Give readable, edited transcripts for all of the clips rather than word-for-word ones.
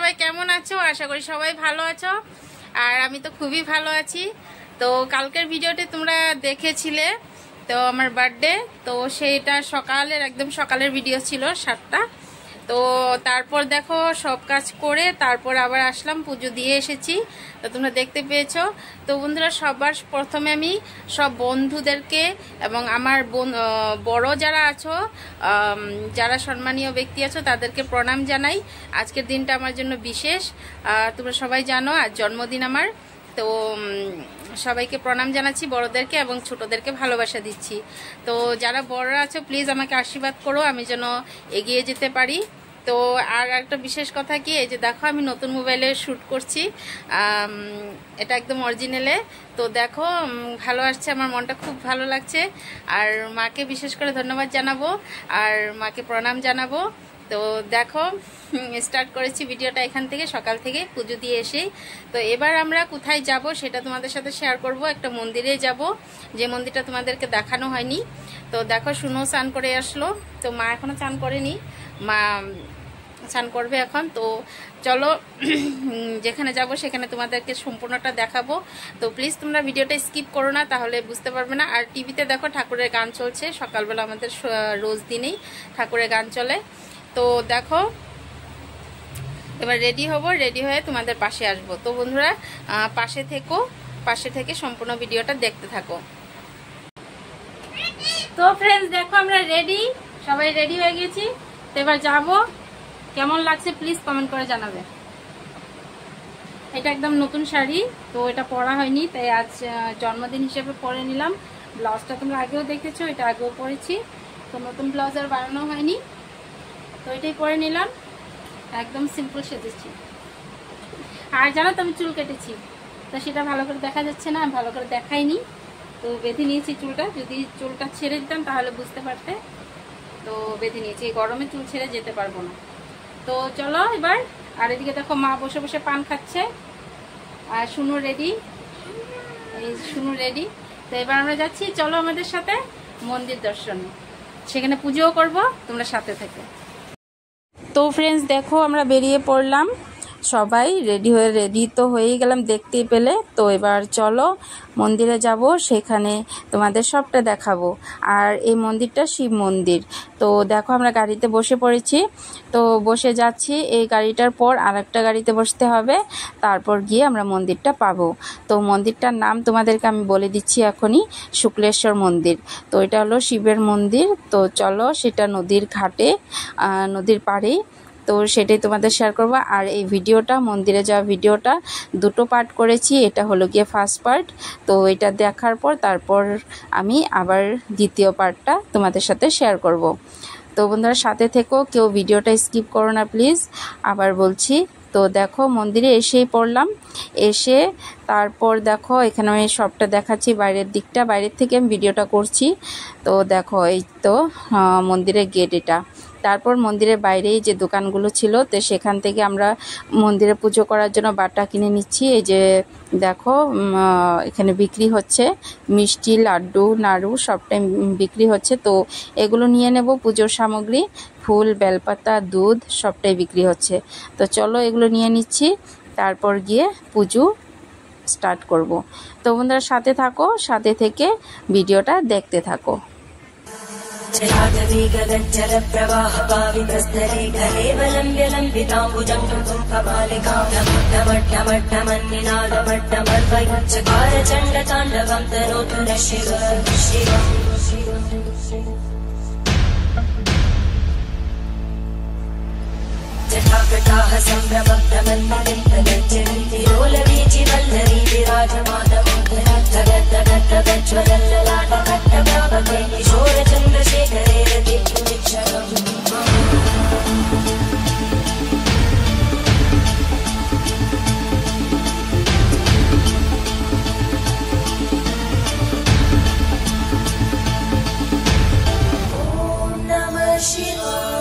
সবাই কেমন আছো? আশা করি সবাই ভালো আছো। আর আমি তো খুবই ভালো আছি। তো কালকের ভিডিওতে তোমরা দেখেছিলে তো আমার বার্থডে, তো সেইটা সকালের একদম সকালের ভিডিও ছিল 7টা। তো তারপর দেখো সব কাজ করে তারপর আবার আসলাম, পুজো দিয়ে এসেছি। তো তোমরা দেখতে পেয়েছো। তো বন্ধুরা, সবার প্রথমে আমি সব বন্ধুদেরকে এবং আমার বড় যারা আছো, যারা সম্মানীয় ব্যক্তি আছো, তাদেরকে প্রণাম জানাই। আজকের দিনটা আমার জন্য বিশেষ, তোমরা সবাই জানো আজ জন্মদিন আমার। তো সবাইকে প্রণাম জানাচ্ছি, বড়দেরকে এবং ছোটদেরকে ভালোবাসা দিচ্ছি। তো যারা বড়রা আছো প্লিজ আমাকে আশীর্বাদ করো, আমি যেন এগিয়ে যেতে পারি। তো আর একটা বিশেষ কথা কি, এই যে দেখো আমি নতুন মোবাইলে শ্যুট করছি, এটা একদম অরিজিনালে। তো দেখো ভালো আসছে, আমার মনটা খুব ভালো লাগছে। আর মাকে বিশেষ করে ধন্যবাদ জানাবো আর মাকে প্রণাম জানাবো। তো দেখো স্টার্ট করেছি ভিডিওটা এখান থেকে, সকাল থেকে পুজো দিয়ে এসেই। তো এবার আমরা কোথায় যাব সেটা তোমাদের সাথে শেয়ার করব। একটা মন্দিরে যাব, যে মন্দিরটা তোমাদেরকে দেখানো হয়নি। তো দেখো শুনো স্নান করে আসলো, তো মা এখনও স্নান করেনি, মা স্নান করবে এখন। তো চলো যেখানে যাব সেখানে তোমাদেরকে সম্পূর্ণটা দেখাবো। তো প্লিজ তোমরা ভিডিওটা স্কিপ করো না, তাহলে বুঝতে পারবে না। আর টিভিতে দেখো ঠাকুরের গান চলছে, সকালবেলা আমাদের রোজ দিনেই ঠাকুরের গান চলে। তো দেখো এবার রেডি হব, রেডি হয়ে তোমাদের পাশে আসবো। তো বন্ধুরা পাশে থেকো, পাশে থেকে সম্পূর্ণ ভিডিওটা দেখতে থাকো। তো ফ্রেন্ডস দেখো আমরা রেডি, সবাই রেডি হয়ে গেছি। তো এবার যাবো, কেমন লাগছে প্লিজ কমেন্ট করে জানাবে। এটা একদম নতুন শাড়ি, তো এটা পরা হয়নি, তাই আজ জন্মদিন হিসেবে পরে নিলাম। ব্লাউজটা তোমরা আগেও দেখেছো, এটা আগেও পরেছি। তো নতুন ব্লাউজ আর বানানো হয়নি, তো এটাই পরে নিলাম। একদম সিম্পল সেজেছি। আর জানো তো আমি চুল কেটেছি, তো সেটা ভালো করে দেখা যাচ্ছে না, ভালো করে দেখাইনি। তো বেঁধে নিয়েছি চুলটা, যদি চুলটা ছেড়ে দিতাম তাহলে বুঝতে পারতে। তো বেঁধে নিয়েছি, এই গরমে চুল ছেড়ে যেতে পারবো না। তো চলো এবার। আর এদিকে দেখো মা বসে বসে পান খাচ্ছে, আর শুনু রেডি, এই শুনু রেডি। তো এবার আমরা যাচ্ছি, চলো আমাদের সাথে মন্দির দর্শনে, সেখানে পুজোও করব, তোমরা সাথে থেকে। তো ফ্রেন্ডস দেখো আমরা বেরিয়ে পড়লাম, সবাই রেডি তো হয়েই গেলাম দেখতেই পেলে। তো এবার চলো মন্দিরে যাব, সেখানে তোমাদের সবটা দেখাবো। আর এই মন্দিরটা শিব মন্দির। তো দেখো আমরা গাড়িতে বসে পড়েছি, তো বসে যাচ্ছি। এই গাড়িটার পর আরেকটা গাড়িতে বসতে হবে, তারপর গিয়ে আমরা মন্দিরটা পাবো। তো মন্দিরটার নাম তোমাদেরকে আমি বলে দিচ্ছি এখনই, শুক্লেশ্বর মন্দির। তো এটা হলো শিবের মন্দির। তো চলো সেটা নদীর ঘাটে, নদীর পাড়েই। তো সেটাই তোমাদের শেয়ার করবো। আর এই ভিডিওটা, মন্দিরে যাওয়া ভিডিওটা দুটো পার্ট করেছি, এটা হলো গিয়ে ফার্স্ট পার্ট। তো এটা দেখার পর তারপর আমি আবার দ্বিতীয় পার্টটা তোমাদের সাথে শেয়ার করব। তো বন্ধুরা সাথে থেকো, কেউ ভিডিওটা স্কিপ করো না প্লিজ, আবার বলছি। তো দেখো মন্দিরে এসেই পড়লাম, এসে তারপর দেখো এখানে আমি সবটা দেখাচ্ছি, বাইরের দিকটা, বাইরের থেকে আমি ভিডিওটা করছি। তো দেখো এই তো মন্দিরের গেট এটা। তারপর মন্দিরের বাইরেই যে দোকানগুলো ছিল, তো সেখান থেকে আমরা মন্দিরে পুজো করার জন্য বাটা কিনে নিচ্ছি। এই যে দেখো এখানে বিক্রি হচ্ছে মিষ্টি, লাড্ডু, নাড়ু সবটাই বিক্রি হচ্ছে। তো এগুলো নিয়ে নেব, পুজোর সামগ্রী, ফুল, বেলপাতা, দুধ সবটাই বিক্রি হচ্ছে। তো চলো এগুলো নিয়ে নিচ্ছি, তারপর গিয়ে পুজো স্টার্ট করব। তো বন্ধুরা সাথে থাকো, সাথে থেকে ভিডিওটা দেখতে থাকো। जल प्रवाह पावितस्तरे कलेवलम्ब्य लम्बिताम्बुजं कपालिकां चकार चण्डताण्डवं तनोतु न शिव जटाकटाः सम्भ्रमभ्रमन्मलिन्दगच्छन्ति लोलवीचि वल्लरी विराजमानमोहनज्ज्वलल्ललाटकट्टभावके किशोरचन्द्रशेखरे रतिक्षरम् ॐ नमः शिवाय।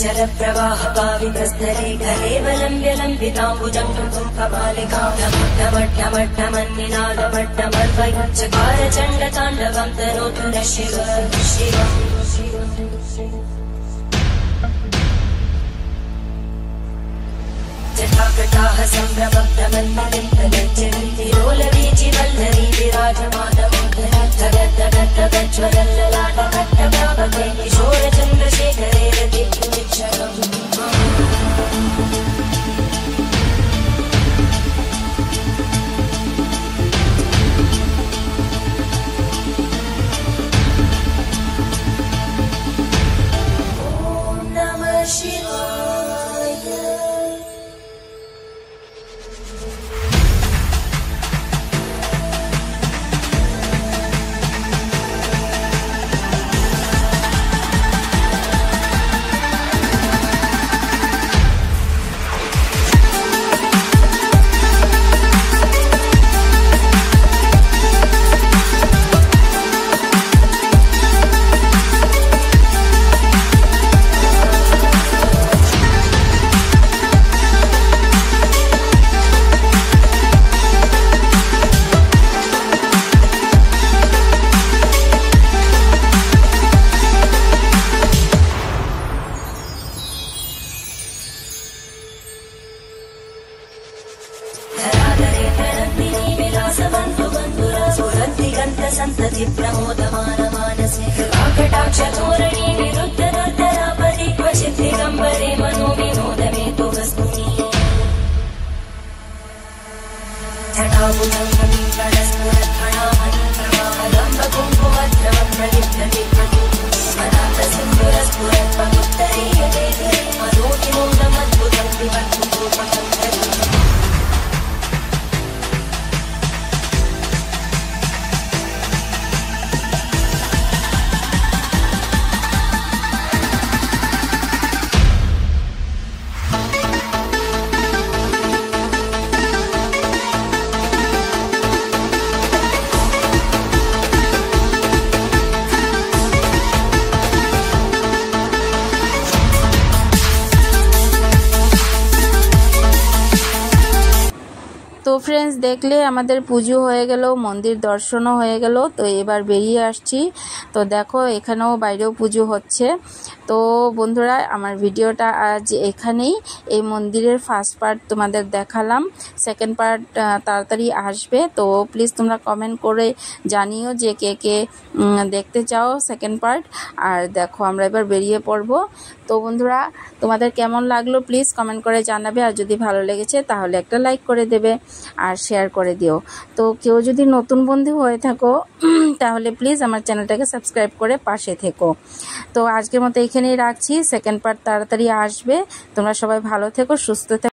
जलप्रवाहपावितस्थले गलेवलम्ब्य लम्बिताम्बुजं कमट्टमट्टमट्टमन्निनादमट्टमर्वयुच्चकार चण्डताण्डवं तनोतु नः शिव शिव जटाकटाः सम्भ्रमब्धमन्मलिन्दगज्जन्तिरोलवीचि वल्लरी विराजमानमोदरद्धगद्धगज्ज्वलल्ललाटकट्टप्रापके किशोरचन्द्रशेखरे रतिक्षरम् ॐ नमः शिवाय। संतति प्रमोदमानमानसे कृपाकटाक्षतोरणी विरुद्धदुर्धरापदि क्वचित् दिगम्बरे मनो विनोदमेतु वस्तुनि जटाभुजं कणस्फुरत्फणामणिप्रवाहलम्बकुङ्कुमद्रवं प्रलिप्तते मदान्तसिन्दुरस्फुरत्पमुत्तरीयते मदोतिमोदमद्भुतं विवत्तुरूपकं তো ফ্রেন্ডস দেখলে আমাদের পুজো হয়ে গেল, মন্দির দর্শনও হয়ে গেল। তো এবার বেরিয়ে আসছি। তো দেখো এখানেও বাইরেও পুজো হচ্ছে। তো বন্ধুরা আমার ভিডিওটা আজ এখানেই, এই মন্দিরের ফার্স্ট পার্ট তোমাদের দেখালাম, সেকেন্ড পার্ট তাড়াতাড়ি আসবে। তো প্লিজ তোমরা কমেন্ট করে জানিও যে কে কে দেখতে চাও সেকেন্ড পার্ট। আর দেখো আমরা এবার বেরিয়ে পড়বো। তো বন্ধুরা তোমাদের কেমন লাগলো প্লিজ কমেন্ট করে জানাবে। আর যদি ভালো লেগেছে তাহলে একটা লাইক করে দেবে আর শেয়ার করে দিও। তো কেউ যদি নতুন বন্ধু হয়ে থাকো তাহলে প্লিজ আমার চ্যানেলটাকে সাবস্ক্রাইব করে পাশে থেকো। তো আজকের মতো এখানেই রাখছি, সেকেন্ড পার্ট তাড়াতাড়ি আসবে। তোমরা সবাই ভালো থেকো, সুস্থ থেকো।